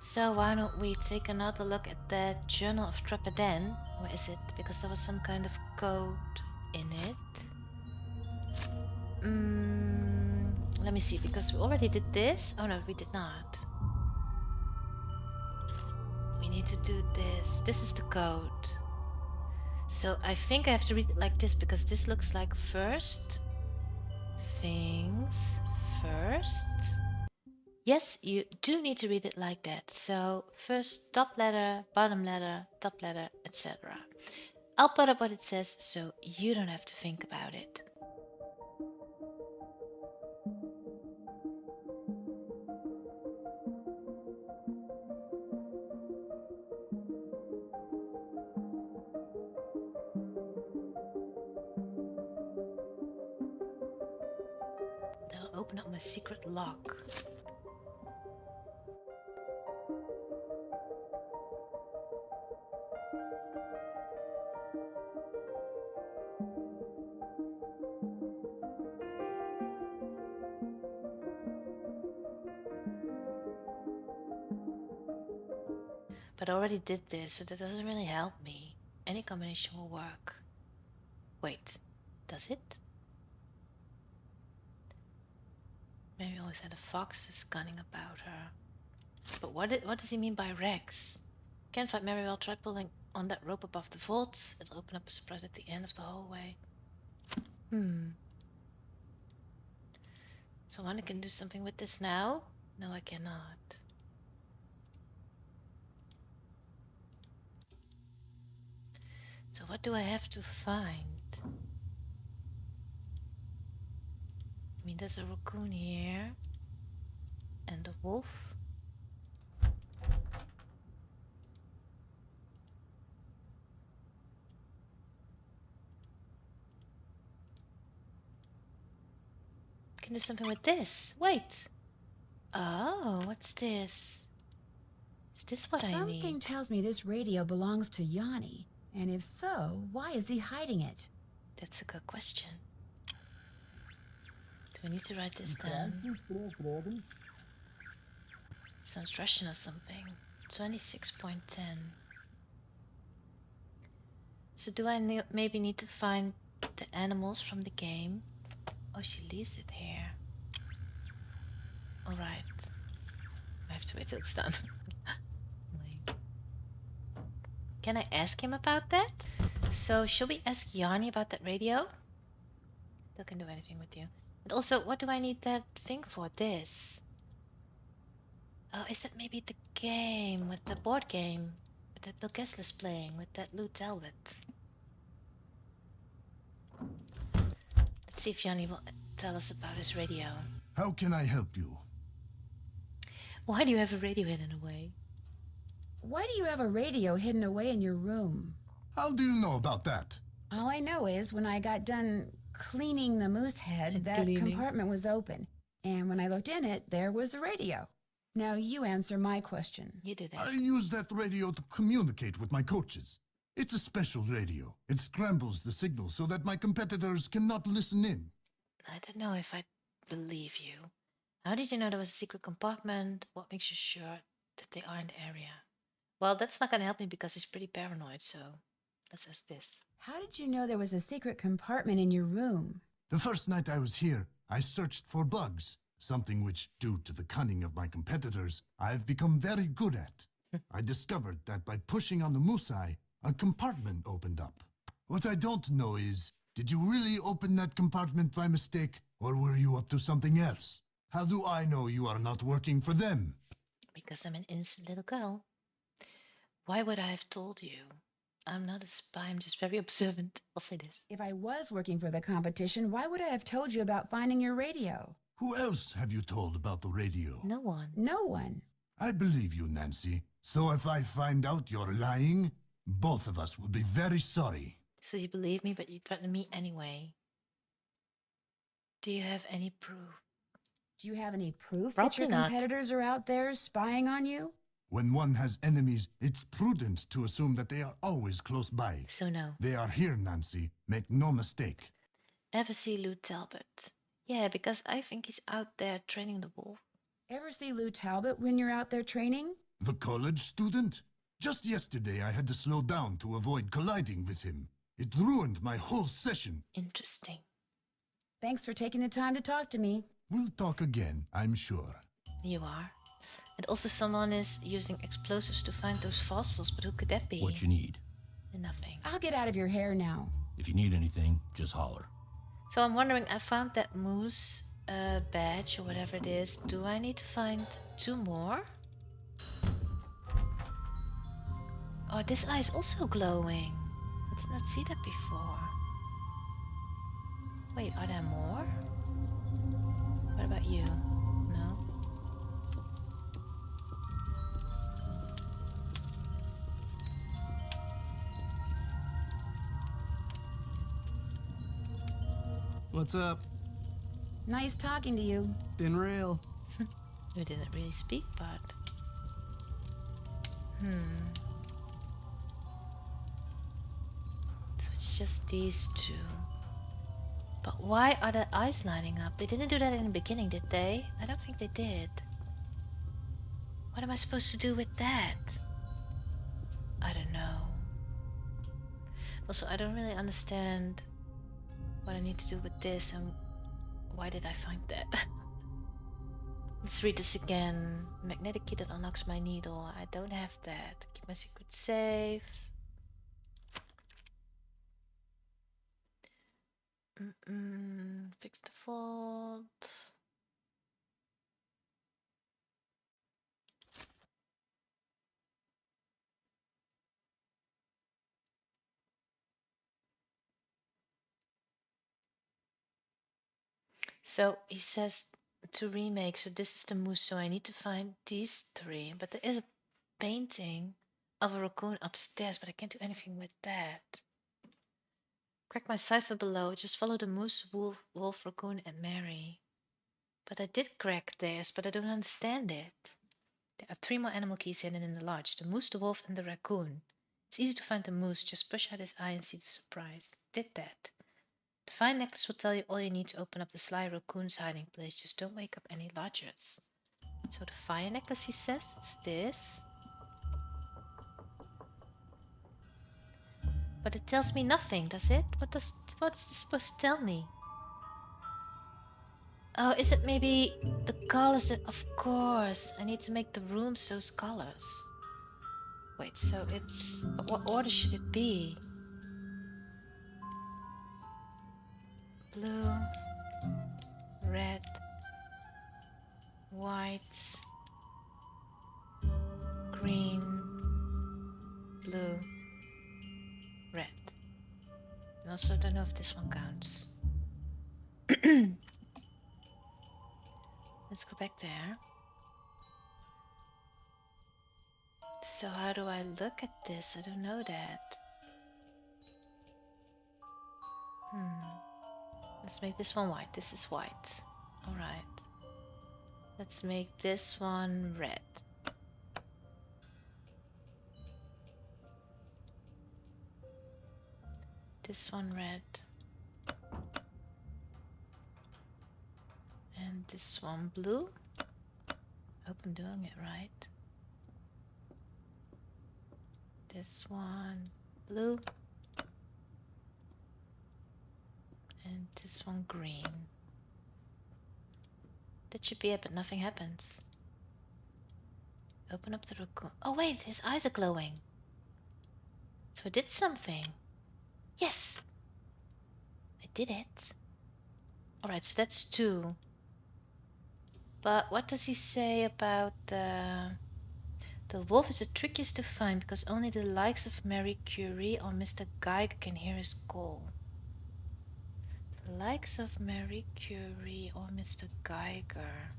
S1: So why don't we take another look at that Journal of Trepaden? Where is it? Because there was some kind of code in it. Let me see, because we already did this. Oh no, we did not. We need to do this. This is the code. So I think I have to read it like this because this looks like first things first. Yes, you do need to read it like that. So first top letter, top letter, etc. I'll put up what it says so you don't have to think about it. That'll open up my secret lock. But I already did this, so that doesn't really help me. Any combination will work. Wait, does it? Mary always had a fox is gunning about her. But what does he mean by Rex? Can't find Mary. Well, try pulling on that rope above the vaults. It'll open up a surprise at the end of the hallway. So I can do something with this now? No, I cannot. So what do I have to find? I mean, there's a raccoon here. And a wolf. Can do something with this. Wait. Oh, what's this? Is this what I need?
S3: Something tells me this radio belongs to Yanni. And if so, why is he hiding it?
S1: That's a good question. Do I need to write this down? Sounds Russian or something. 26.10. So do I maybe need to find the animals from the game? Oh, she leaves it here. Alright. I have to wait till it's done. Can I ask him about that? So, should we ask Yanni about that radio? Still can do anything with you. And also, what do I need that thing for? This. Oh, is that maybe the game with the board game? With that Bill Kessler's playing with that Lou Talbot. Let's see if Yanni will tell us about his radio.
S2: How can I help you?
S1: Why do you have a radio hidden away?
S3: Why do you have a radio hidden away in your room?
S2: How do you know about that?
S3: All I know is when I got done cleaning the moose head, that
S1: Cleaning.
S3: compartment was open. And when I looked in it, there was the radio. Now you answer my question.
S1: You do that.
S2: I use that radio to communicate with my coaches. It's a special radio. It scrambles the signal so that my competitors cannot listen in.
S1: I don't know if I believe you. How did you know there was a secret compartment? What makes you sure that they are in the area? Well, that's not going to help me because he's pretty paranoid, so let's ask this.
S3: How did you know there was a secret compartment in your room?
S2: The first night I was here, I searched for bugs, something which, due to the cunning of my competitors, I have become very good at. I discovered that by pushing on the moose eye, a compartment opened up. What I don't know is, did you really open that compartment by mistake, or were you up to something else? How do I know you are not working for them?
S1: Because I'm an innocent little girl. Why would I have told you? I'm not a spy, I'm just very observant. I'll say this.
S3: If I was working for the competition, why would I have told you about finding your radio?
S2: Who else have you told about the radio?
S1: No one.
S3: No one.
S2: I believe you, Nancy. So if I find out you're lying, both of us will be very sorry.
S1: So you believe me, but you threaten me anyway. Do you have any proof?
S3: Do you have any proof
S1: Probably
S3: that your
S1: not.
S3: competitors are out there spying on you?
S2: When one has enemies, it's prudent to assume that they are always close by.
S1: So no.
S2: They are here, Nancy. Make no mistake.
S1: Ever see Lou Talbot? Yeah, because I think he's out there training the wolf.
S3: Ever see Lou Talbot when you're out there training?
S2: The college student? Just yesterday I had to slow down to avoid colliding with him. It ruined my whole session.
S1: Interesting.
S3: Thanks for taking the time to talk to me.
S2: We'll talk again, I'm sure.
S1: You are. And also someone is using explosives to find those fossils, but who could that be?
S7: What you need.
S1: Nothing.
S3: I'll get out of your hair now.
S7: If you need anything, just holler.
S1: So I'm wondering, I found that moose badge or whatever it is. Do I need to find 2 more? Oh, this eye is also glowing. I did not see that before. Wait, are there more? What about you? No?
S4: What's up?
S3: Nice talking to you.
S4: Been real.
S1: We didn't really speak, but... So it's just these 2. But why are the eyes lining up? They didn't do that in the beginning, did they? I don't think they did. What am I supposed to do with that? I don't know. Also, I don't really understand what I need to do with this and why did I find that? Let's read this again. Magnetic key that unlocks my needle. I don't have that. Keep my secret safe. Fix the fault. So he says to remake, so this is the moose, so I need to find these 3, but there is a painting of a raccoon upstairs, but I can't do anything with that. Crack my cipher below, just follow the moose, wolf, raccoon and Mary. But I did crack theirs, but I don't understand it. There are 3 more animal keys hidden in the lodge, the moose, the wolf and the raccoon. It's easy to find the moose, just push out his eye and see the surprise. Did that. The fine necklace will tell you all you need to open up the sly raccoon's hiding place. Just don't wake up any lodgers. So the fire necklace, he says, it's this. But it tells me nothing, does it? What is this supposed to tell me? Oh, is it maybe the colors? Of course, I need to make the rooms those colors. Wait, so it's... What order should it be? Blue, red, white, green, blue, red. And also don't know if this one counts. go back there. So how do I look at this? I don't know that. Let's make this one white. This is white. Alright. Let's make this one red. This one red. And this one blue. Hope I'm doing it right. This one blue. And this one green. That should be it, but nothing happens. Open up the raccoon. Oh wait, his eyes are glowing. So I did something. Yes! I did it. Alright, so that's 2. But what does he say about the wolf is the trickiest to find because only the likes of Marie Curie or Mr. Geiger can hear his call. The likes of Marie Curie or Mr. Geiger.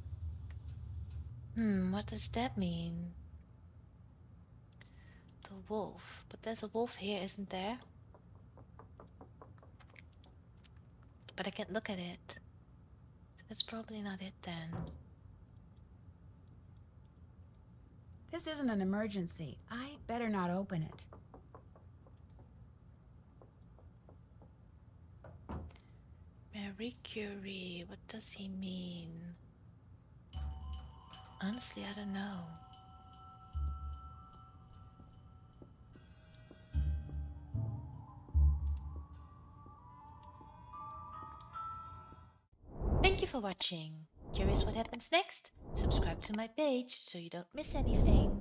S1: What does that mean? The wolf. But there's a wolf here, isn't there? But I can't look at it. So that's probably not it then.
S3: This isn't an emergency. I better not open it.
S1: Marie Curie, what does he mean? Honestly, I don't know. Thank you for watching. Curious what happens next? Subscribe to my page so you don't miss anything.